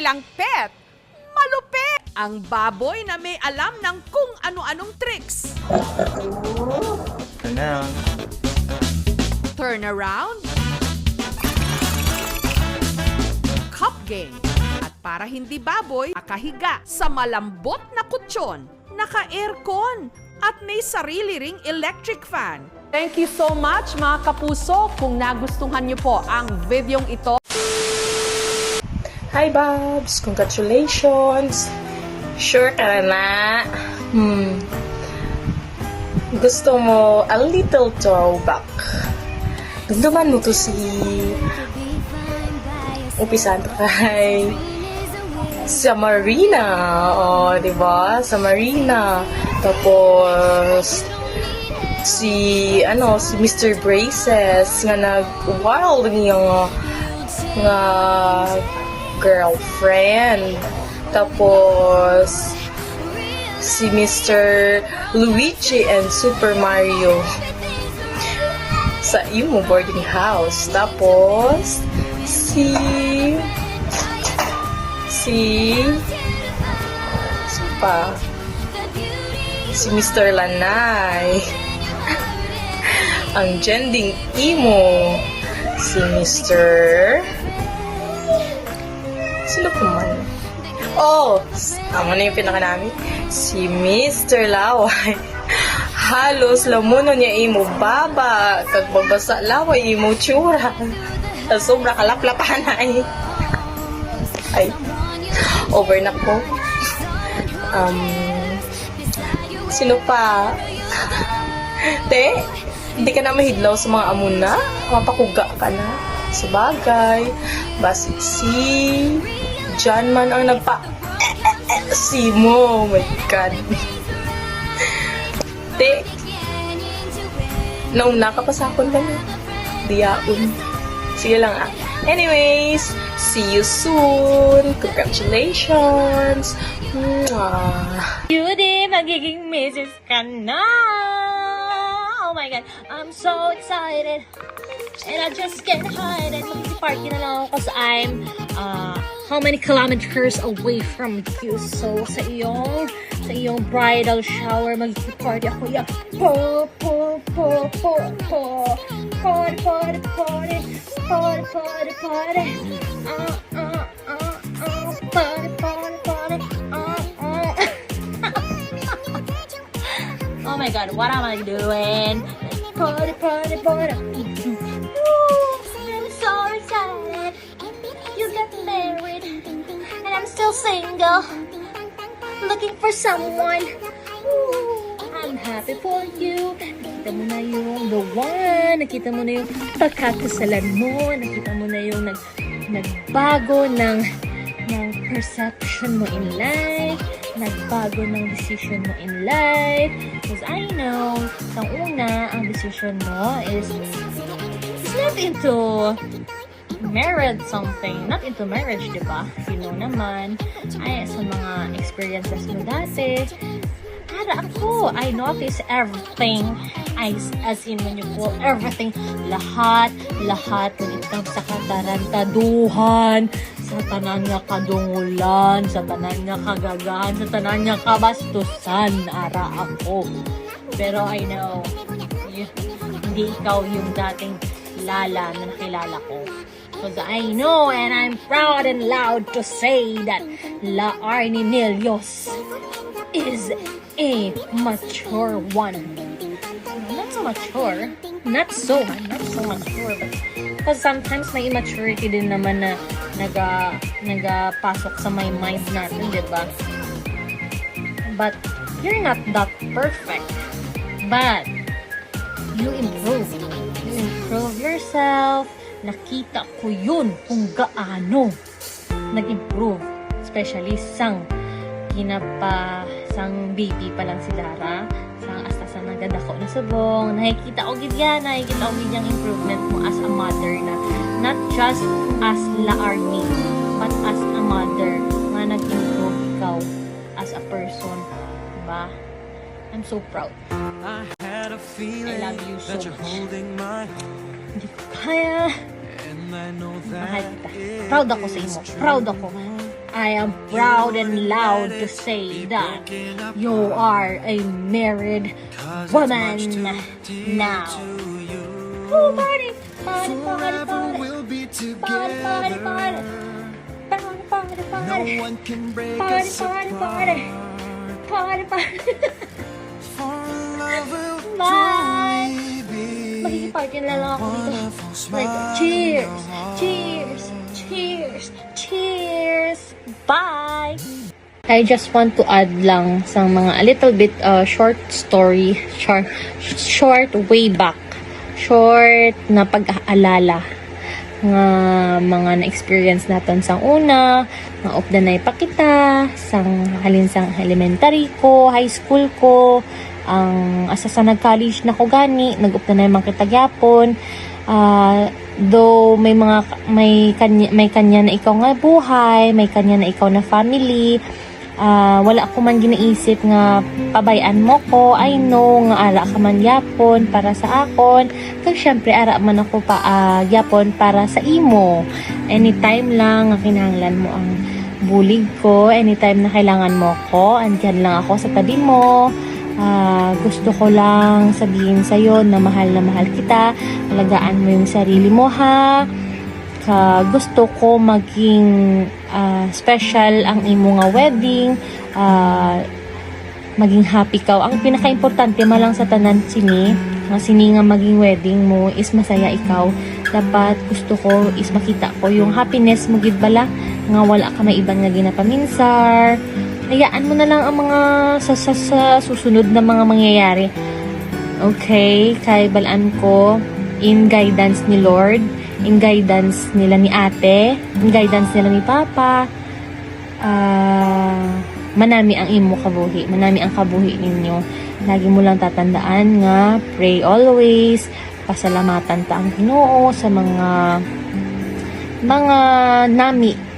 nilang pet. Malupit! Ang baboy na may alam ng kung ano-anong tricks. Ano? Turn around. Cup game. At para hindi baboy, nakahiga sa malambot na kutsyon, naka-aircon, at may sarili ring electric fan. Thank you so much mga kapuso. Kung nagustuhan niyo po ang videong ito, Hi, Babs! Congratulations! Sure ka na? Gusto mo a little throwback. Dumduman mo to si... Umpisan to kay... Sa Marina. O, diba? Sa Marina. Tapos... Si Mr. Braces nga nag-wild niyang nga girlfriend. Tapos si Mr. Luigi and Super Mario sa imo boarding house. Tapos si Mr. Lanay ang gending imo si Mr. Sino po man? Oh! Amo na yung pinaka namin. Si Mr. Laway. Halos lamuno niya imo baba. Kag magbasa laway imo tsura. Sobra kalaplapan ay. Ay. Over na po. Sino pa? Te? Hindi ka na mahidlaw sa mga amuna? Mapakuga ka na? Sabagay. Basi si John man ang si mo. Oh my God. Te, nauna ka pa sa akon ba na? Diyaon. Sige lang ah. Anyways, see you soon. Congratulations. Mwah. Judy, magiging Mrs. ka na! Oh my God, I'm so excited. And I just can't hide it. Makikiparte na lang ako kasi I'm how many kilometers away from you. So, sa iyong bridal shower, magkikiparte ako. Yeah. Party. Oh my God, what am I doing? Party. I'm so excited. You get married, and I'm still single. Looking for someone. I'm happy for you. Nakita mo na yung the one. Nakita mo na yung pagkakasalan mo. Nakita mo na yung nagbago ng perception mo in life. Nagbago ng decision mo in life. Because I know, sa una, ang decision mo is not into married something. Not into marriage, di ba? You know naman, ay, sa mga experiences mo dati, para ako, I notice everything. As in, when you call everything, lahat, kung ikaw sa katarantaduhan, sa tanan nga kadungulan, sa tanan nga kagagahan, sa tanan nga kabastusan, ara ako. Pero I know, hindi ikaw yung dating Lala na nakilala ko. Because I know and I'm proud and loud to say that La Arnie Nelios is a mature one. Not so mature, but because sometimes may immaturity din naman na nagapasok sa my mind natin, di ba? But you're not that perfect. But you improve yourself. Nakita ko yun kung gaano nag-improve. Especially sang baby pa lang si Lara. Sang hasta sa nagadako na subong. Nakikita ko gid yung improvement mo as a mother na. Not just as La Arnie, but as a mother na nag-improve ikaw as a person. Diba? I'm so proud. I love you so much. Hindi ko kaya. Mahal kita. Proud ako sa imo. Proud ako. I am proud and loud to say that you are a married woman now. Oh, party! Party, party, party! Party, party, party! Party, party, party! Party, party, party! Party, party! Bye! Makikiparty na lang ako dito. Like, cheers! Cheers! Cheers! Cheers! Bye! I just want to add lang sa mga a little bit short story, short way back, short na pag-aalala nga mga na-experience naton sang una, nga opdanay pa kita, sang halin sang elementary ko, high school ko, ang asa sa nag-college na ko gani, nag-opdanay man kita gyapon. Though may kanya na ikaw nga buhay, may kanya na ikaw na family, wala ko man ginaisip nga pabayaan mo ko. I know nga ara ka man yapon para sa akon, kag syempre ara man ako pa yapon para sa imo. Anytime lang nga kinahanglan mo ang bulig ko, anytime na kailangan mo ko, andyan lang ako sa tabi mo. Gusto ko lang sabihin sa'yo na mahal kita, alagaan mo yung sarili mo ha. Gusto ko maging special ang imo nga wedding, maging happy ka. Ang pinaka-importante malang sa tanan sini nga maging wedding mo is masaya ikaw. Dapat gusto ko is makita ko yung happiness mo gid bala, nga wala ka may ibang nga ginapaminsar. Hayaan mo na lang ang mga sa susunod na mga mangyayari. Okay? Kay balaan ko, in guidance ni Lord, in guidance nila ni ate, in guidance nila ni papa, manami ang imo kabuhi, manami ang kabuhi ninyo. Lagi mo lang tatandaan nga, pray always, pasalamatan ta ang Ginoo sa mga nami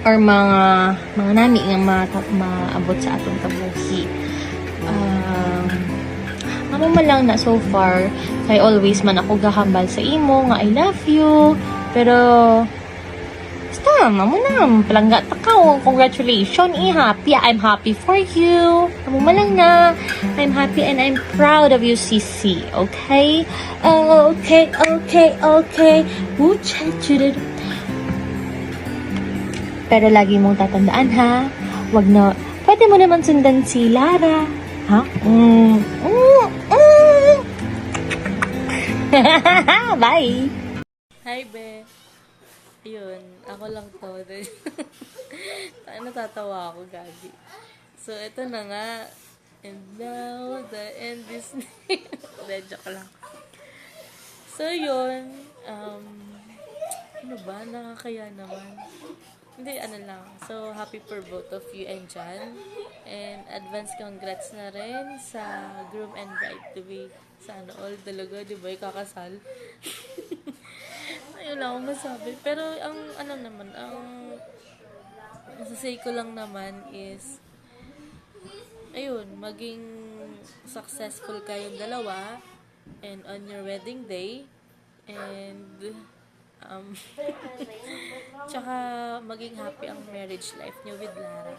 or mga nami nga maabot sa atong kabuhi. Amo man lang na so far, kay always man ako gahambal sa imo nga I love you, pero basta, amo na, palangga takaw, congratulations, happy, I'm happy for you. Amo man lang na, I'm happy and I'm proud of you, Sisi, okay? Okay. Pero lagi mong tatandaan ha, pwede mo naman sundan si Lara, ha? Bye! Hi, Be. Ayun, ako lang to. Natatawa ako, Gabi. So, ito na nga. And now, the end is near. Joke lang. So, yun. Ano ba? Nakakaya naman. Hindi, ano lang. So, happy for both of you and Jan. And advance congrats na rin sa groom and bride to be. Sana all talaga, di ba? Kakasal. Ayun lang akong masabi. Pero, ang ano naman, ang masasay ko lang naman is, ayun, maging successful kayong dalawa and on your wedding day. And, tsaka maging happy ang marriage life niyo with Lara.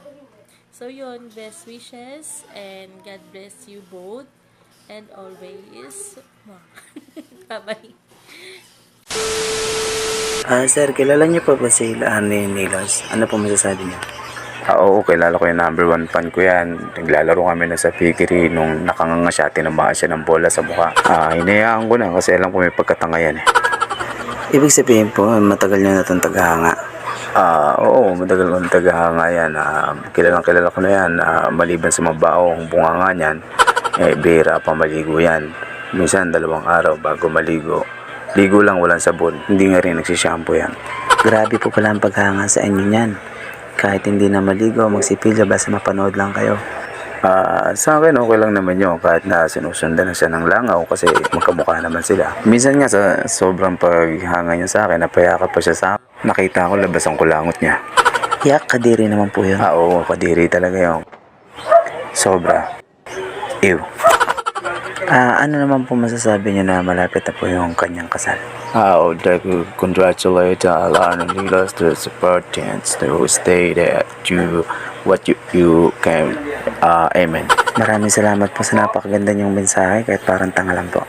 So yun, best wishes and God bless you both and always. Bye-bye. Sir, kilala niyo pa ba si Ani Nilos? Ano po masasabi niyo? Oo, kilala ko yung number 1 fan ko yan. Naglalaro kami na sa Piggery nung nakanganga siya, tinamaan siya ng bola sa mukha. Hinayaan ko na kasi alam ko may pagkatanga yan eh. Ibig sabihin po, matagal niyo na itong taghanga. Oo, matagal kong taghanga yan. Kilala ko na yan. Maliban sa mabaong bunganga niyan, bira pa maligo yan. Minsan 2 araw bago maligo. Ligo lang, walang sabon. Hindi nga rin nagsishampoo yan. Grabe po pala ang paghanga sa inyo niyan. Kahit hindi na maligo, magsipilya basta mapanood lang kayo. Sa akin okay lang naman yun kahit na sinusundan na siya ng langaw kasi magkamukha naman sila. Minsan nga sa sobrang paghanga niya sa akin, napayakap pa siya sa akin. Nakita ko labas ang kulangot niya. Yak, kadiri naman po yun. Oo, kadiri talaga yun. Sobra. Ew. Ano naman po masasabi niyo na malapit na po yung kanyang kasal? I would like to congratulate Alan and Nilas to the parents to stay there to what you can. Amen. Maraming salamat po sa napakaganda niyong mensahe kahit parang tanga lang po.